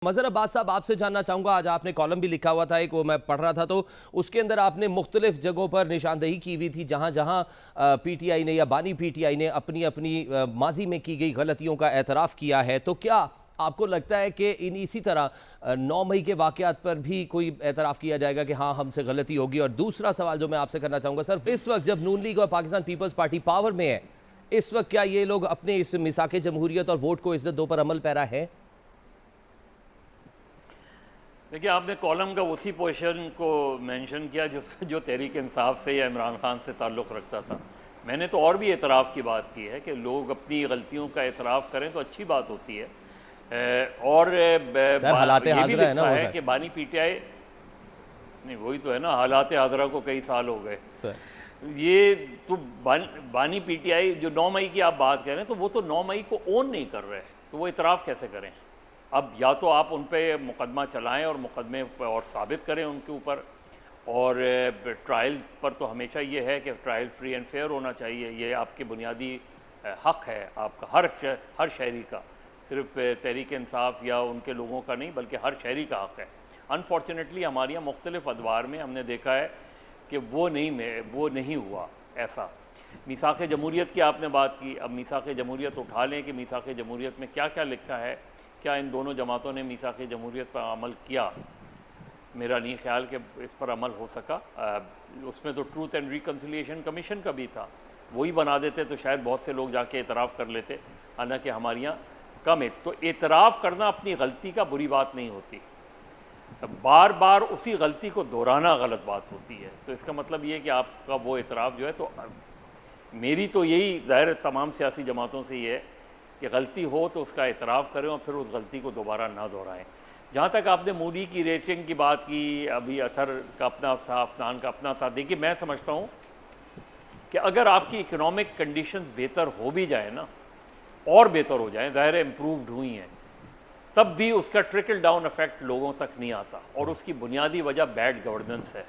मज़हर अब्बास साहब, आपसे जानना चाहूँगा, आज आपने कॉलम भी लिखा हुआ था एक, वो मैं पढ़ रहा था, तो उसके अंदर आपने मुख्तलिफ जगहों पर निशानदेही की हुई थी जहाँ जहाँ पीटीआई ने या बानी पीटीआई ने अपनी अपनी माजी में की गई गलतियों का एतराफ़ किया है। तो क्या आपको लगता है कि इसी तरह 9 मई के वाक़यात पर भी कोई एतराफ़ किया जाएगा कि हाँ हमसे गलती होगी? और दूसरा सवाल जो मैं आपसे करना चाहूँगा सर, इस वक्त जब नून लीग और पाकिस्तान पीपल्स पार्टी पावर में है, इस वक्त क्या ये लोग अपने इस मिसाक़े जमहूरियत और वोट को इज़्ज़त दो पर अमल पैरा है? देखिए, आपने कॉलम का उसी पोजीशन को मेंशन किया जो तहरीक इंसाफ से या इमरान खान से ताल्लुक़ रखता था। मैंने तो और भी एतराफ़ की बात की है कि लोग अपनी गलतियों का एतराफ़ करें तो अच्छी बात होती है। और सर हालाते ये भी हाज़िरा है ना लिखा वो है सर। कि बानी पीटीआई, नहीं वही तो है ना, हालात हाज़िरा को कई साल हो गए सर ये तो। बानी पीटीआई जो 9 मई की आप बात कर रहे हैं, तो वो तो 9 मई को ओन नहीं कर रहे, तो वो इतराफ़ कैसे करें? अब या तो आप उन पे मुकदमा चलाएं और मुकदमे और साबित करें उनके ऊपर, और ट्रायल पर तो हमेशा ये है कि ट्रायल फ्री एंड फेयर होना चाहिए। ये आपके बुनियादी हक़ है आपका, हर शहरी का, सिर्फ तहरीक इंसाफ या उनके लोगों का नहीं बल्कि हर शहरी का हक़ है। अनफॉर्चुनेटली हमारे यहाँ मुख्तलिफ अदवार में हमने देखा है कि वो नहीं हुआ ऐसा। मीसाक़ जमहूरियत की आपने बात की, अब मीसाक़ जमहूरियत उठा लें कि मीसाक़ जमहूरियत में क्या क्या लिखा है, क्या इन दोनों जमातों ने मीसाक़ जमहूरियत पर अमल किया? मेरा नहीं ख्याल कि इस पर अमल हो सका। उसमें तो ट्रूथ एंड रिकन्सिलिएशन कमीशन का भी था, वही बना देते तो शायद बहुत से लोग जाके एतराफ़ कर लेते, हालांकि हमारे यहाँ कम है। तो एतराफ़ करना अपनी गलती का बुरी बात नहीं होती, बार बार उसी गलती को दोहराना गलत बात होती है। तो इसका मतलब ये है कि आपका वो एतराफ़ जो है, तो मेरी तो यही ज़ाहिर तमाम सियासी जमातों से ये है कि गलती हो तो उसका एतराफ़ करें और फिर उस गलती को दोबारा ना दोहराएं। जहाँ तक आपने मूडी की रेटिंग की बात की, अभी अथर का अपना था, अफनान का अपना था। देखिए, मैं समझता हूँ कि अगर आपकी इकोनॉमिक कंडीशन बेहतर हो भी जाए ना, और बेहतर हो जाए, ज़ाहिर इम्प्रूव्ड हुई हैं, तब भी उसका ट्रिकल डाउन इफेक्ट लोगों तक नहीं आता, और उसकी बुनियादी वजह बैड गवर्नेंस है।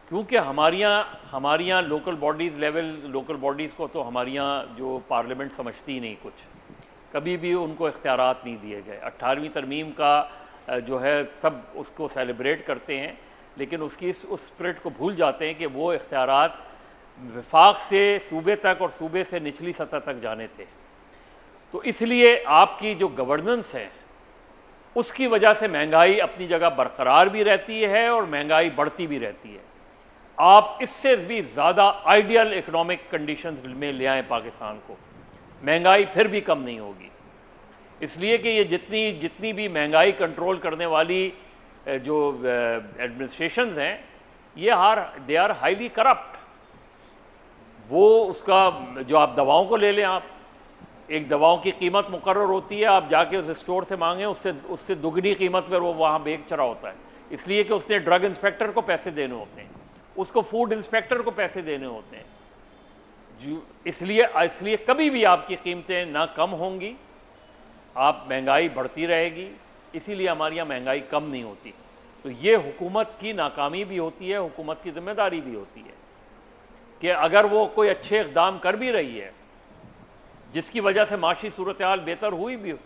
क्योंकि हमारे यहाँ लोकल बॉडीज़ को तो हमारे यहाँ जो पार्लियामेंट समझती ही नहीं कुछ, कभी भी उनको इख्तियारात नहीं दिए गए। 18वीं तरमीम का जो है सब उसको सेलिब्रेट करते हैं, लेकिन उसकी उस स्पिरिट को भूल जाते हैं कि वो इख्तियारात वफाक से सूबे तक और सूबे से निचली सतह तक जाने थे। तो इसलिए आपकी जो गवर्नेंस है उसकी वजह से महंगाई अपनी जगह बरकरार भी रहती है और महंगाई बढ़ती भी रहती है। आप इससे भी ज़्यादा आइडियल इकोनॉमिक कंडीशंस में ले आएँ पाकिस्तान को, महंगाई फिर भी कम नहीं होगी। इसलिए कि ये जितनी भी महंगाई कंट्रोल करने वाली जो एडमिनिस्ट्रेशंस हैं, ये दे आर हाईली करप्ट। वो उसका जो आप दवाओं को ले लें, आप एक दवाओं की कीमत मुकर्रर होती है, आप जाके उस स्टोर से मांगें, उससे दुगनी कीमत पर वो वहाँ बेच रहा होता है, इसलिए कि उसने ड्रग इंस्पेक्टर को पैसे देने होते हैं, उसको फूड इंस्पेक्टर को पैसे देने होते हैं। इसलिए कभी भी आपकी कीमतें ना कम होंगी, आप महंगाई बढ़ती रहेगी। इसीलिए हमारे यहाँ महंगाई कम नहीं होती। तो ये हुकूमत की नाकामी भी होती है, हुकूमत की जिम्मेदारी भी होती है कि अगर वो कोई अच्छे इक़दाम कर भी रही है जिसकी वजह से माशी सूरत हाल बेहतर हुई भी हो,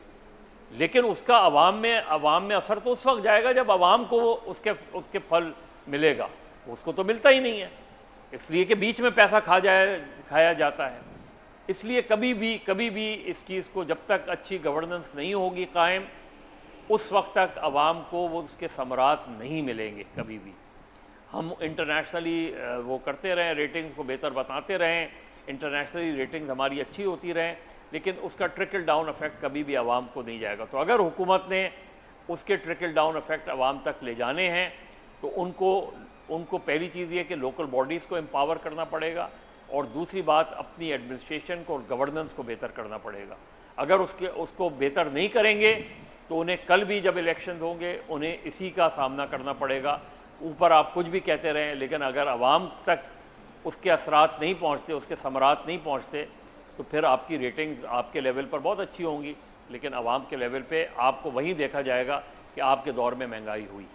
लेकिन उसका अवाम में असर तो उस वक्त जाएगा जब अवाम को उसके फल मिलेगा। उसको तो मिलता ही नहीं है, इसलिए कि बीच में पैसा खाया जाता है। इसलिए कभी भी इस चीज़ को, जब तक अच्छी गवर्नेंस नहीं होगी कायम, उस वक्त तक अवाम को वो उसके समरात नहीं मिलेंगे कभी भी। हम इंटरनेशनली वो करते रहें, रेटिंग्स को बेहतर बताते रहें, इंटरनेशनली रेटिंग्स हमारी अच्छी होती रहें, लेकिन उसका ट्रिकल डाउन इफेक्ट कभी भी आवाम को नहीं जाएगा। तो अगर हुकूमत ने उसके ट्रिकल डाउन इफेक्ट आवाम तक ले जाने हैं, तो उनको पहली चीज़ ये कि लोकल बॉडीज़ को एम्पावर करना पड़ेगा, और दूसरी बात अपनी एडमिनिस्ट्रेशन को और गवर्नेंस को बेहतर करना पड़ेगा। अगर उसको बेहतर नहीं करेंगे तो उन्हें कल भी जब इलेक्शन होंगे उन्हें इसी का सामना करना पड़ेगा। ऊपर आप कुछ भी कहते रहें, लेकिन अगर आवाम तक उसके असरात नहीं पहुँचते, उसके समरात नहीं पहुँचते, तो फिर आपकी रेटिंग्स आपके लेवल पर बहुत अच्छी होंगी, लेकिन आवाम के लेवल पे आपको वहीं देखा जाएगा कि आपके दौर में महंगाई हुई।